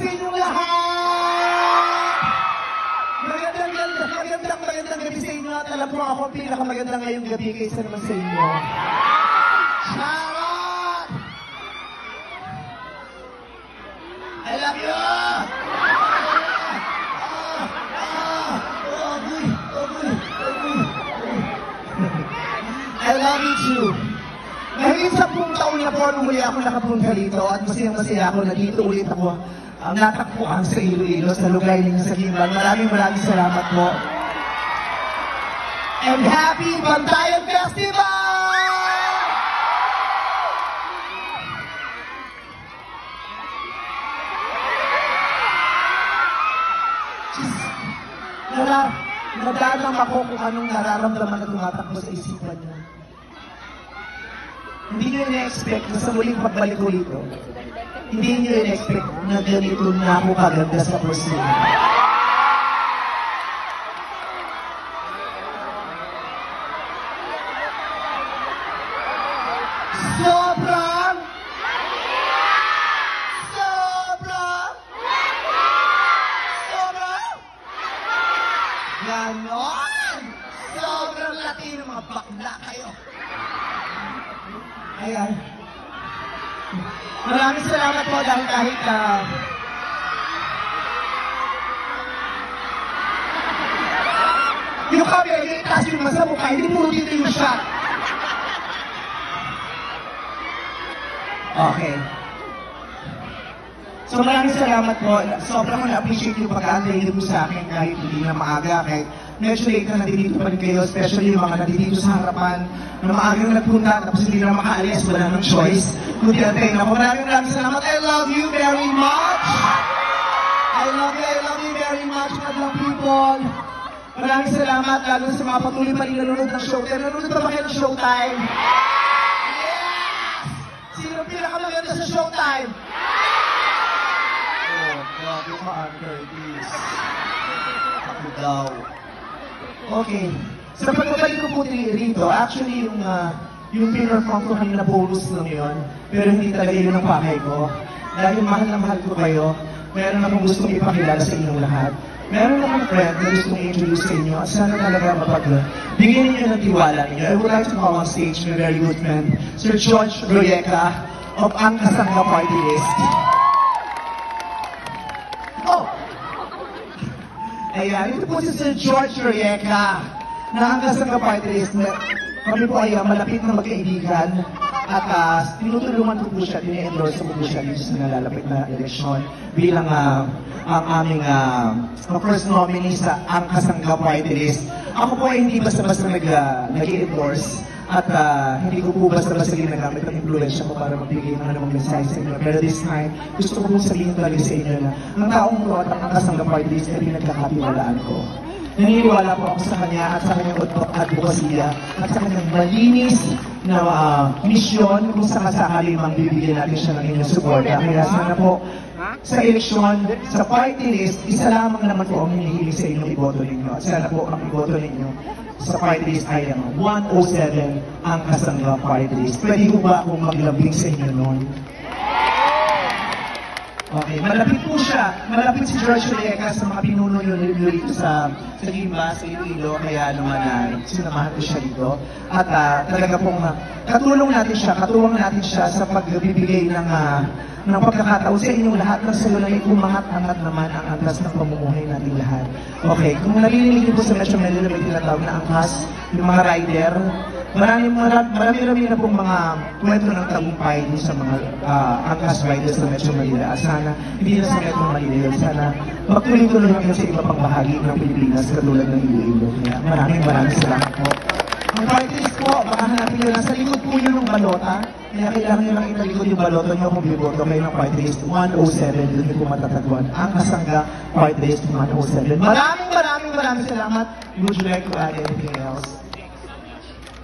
sa inyong lahat! Magandang gabi sa inyo at alam mo ako ang pinakamaganda ngayong gabi kaysa naman sa inyo. Charot! I love you! I love you too. Mahigit 10 taon na po nung muli ako nakapunta dito at masayang-masaya ako na dito ulit ako natakbuhan sa Iloilo, sa lugar ninyo sa Gimbal. Maraming salamat po. And happy Bantayan Festival! Nadadam ako kung anong nararamdaman na tumatakbo sa isipan niya. Hindi nyo ina-expect na sa muling pagbalik ko dito, hindi nyo ina-expect na ganito na ako kaganda sa puso. Sobrang ganon! Sobrang laki ng mga bakla kayo. Ayan. Maraming salamat po dahil kahit yung camera, yung itaas yung masa mukha, hindi puro dito yung shot. Okay. So maraming salamat po. Sobrang na-appreciate yung pag-aantay niyo po sa akin kahit hindi na maaga, kahit medyo late na nandito pa rin kayo, especially yung mga nandito sa harapan na maaga na nagpunta tapos hindi na makaalis, wala nang choice. Kundi antay na po. Maraming salamat. I love you very much. I love you very much, madlang people. Maraming salamat, lalo sa mga patuloy pa rin nanonood ng Showtime. Nanonood pa ba kayo ng Showtime? Yes! Sino pinakamaganda sa Showtime? Grabe ka, Curtis. Ako daw. Okay. Sa pagbabalik ko po rito, actually yung pinarform ko kanina bonus lang yun. Pero hindi talaga yun ang pakay ko. Dahil mahal na mahal ko kayo, meron akong gustong ipakilala sa inyong lahat. Meron akong friend na gustong i-introduce sa inyo at sana talaga bigyan ninyo ng tiwala ninyo. I would like to call on stage my very good friend, Sir George Royeca of Ang Kasangga Party List. Ayan, ito po si Sir George Royeca na Ang Kasangga Party List. Kami po ay malapit na magkaibigan at tinutulungan ko po siya, tine-endorse ko po siya dito sa nalalapit na eleksyon bilang ang aming first nominee sa Ang Kasangga Party List. Ako po ay hindi basta-basta nag-endorse at hindi ko po basta-basta ginagamit ang influensya ko para magbigay ng anumang mensahe sa inyo. Pero this time, gusto ko pong sabihin talaga sa inyo na ang taong ko at ang Kasangga Party List ay pinagkakatiwalaan ko. Naniniwala po ako sa kanya at sa kanyang advokasya at sa kanyang malinis na misyon kung sakasakali mang bibigyan natin siya ng inyong suporta. Kaya sana po sa eleksyon, sa party list, isa lamang naman po ang hinihiling sa inyong iboto ninyo. At sana po ang iboto ninyo sa party list ay 107 Ang Kasangga Party List. Pwede ko ba akong maglambing sa inyo noon? Okay, malapit po siya. Malapit si George Royeca sa mga pinuno nyo dito sa Gimba, sa Iloilo. Kaya naman sinamahan ko siya dito. At talaga pong katulong natin siya, katuwang natin siya sa pagbibigay ng pagkakataon sa inyong lahat na sa lang umangat-angat naman ang angkas ng pamumuhay natin lahat. Okay, kung narinig niyo po sa Metro Manila may tinatawag na angkas, yung mga rider, marami na pong mga kwento ng tagumpay sa mga angkas riders sa Metro Manila. At sana, hindi na sa Metro Manila yun, sana magtuloy-tuloy naman sa iba pang bahagi ng Pilipinas katulad ng Iloilo. Kaya maraming salamat po. Ang party list po, baka hanapin nyo lang, sa likod po yun ng balota. Kaya kailangan nyo lang italikod yung balota nyo kung biboto kayo ng party list 107. Doon nyo po matatagpuan. Ang Kasangga Party List 107. Maraming salamat. Would you like to add anything else?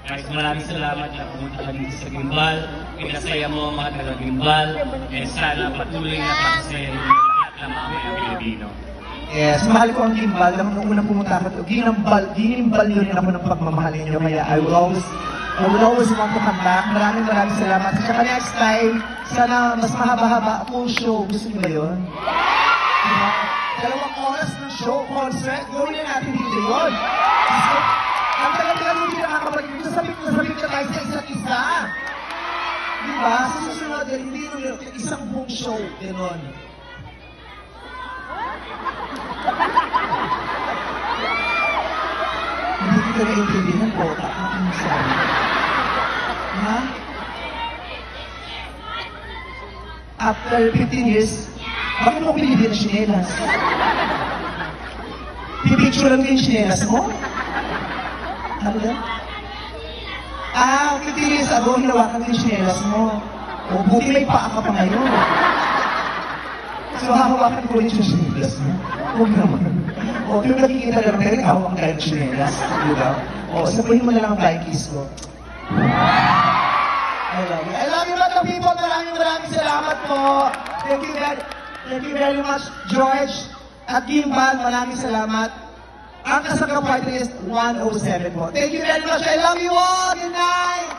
Guys, maraming salamat na pumunta ka dito sa Gimbal. Pinasaya mo ang mga taga-Gimbal. And sana patuloy na pagsasayahin mo lahat ng mga Pilipino. Yes, mahal ko ang Gimbal. Nung unang pumunta ako, ginimbal nyo rin ako ng pagmamahalin nyo. Kaya I will always want to come back. Maraming salamat. At saka next time, sana mas mahaba-haba full show. Gusto nyo ba yun? Diba? 2 oras ng show, concert, gawin na natin dito yun. Kasi, ang tagal-tagal mo din nakakapag-ibig, nasabit na tayo sa isa't isa. Diba? Sa susunod, hindi nung isang buong show, gano'n. Hindi kita naiintindihan po, ang sabi. Ha? After 15 years, bakit mo pinili ng chinelas? Pipicturean ko yung chinelas mo? Ano yan? 15 years ago, hinawakan ko yung chinelas mo. O, buti may paa ka pa ngayon. So, hahawakan ko ulit yung chinelas mo. Huwag naman. O, kung nakikita lang tayo, naghahawakan tayo ng chinelas. Diba? O, sabihin mo na lang ang flying kiss ko. I love you, mga people. Maraming salamat po. Thank you very much, George. At Gimbal, maraming salamat. Ang Kasangga Party List 107 po. Thank you very much. I love you all. Good night.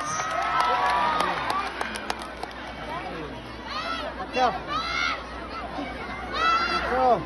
Go.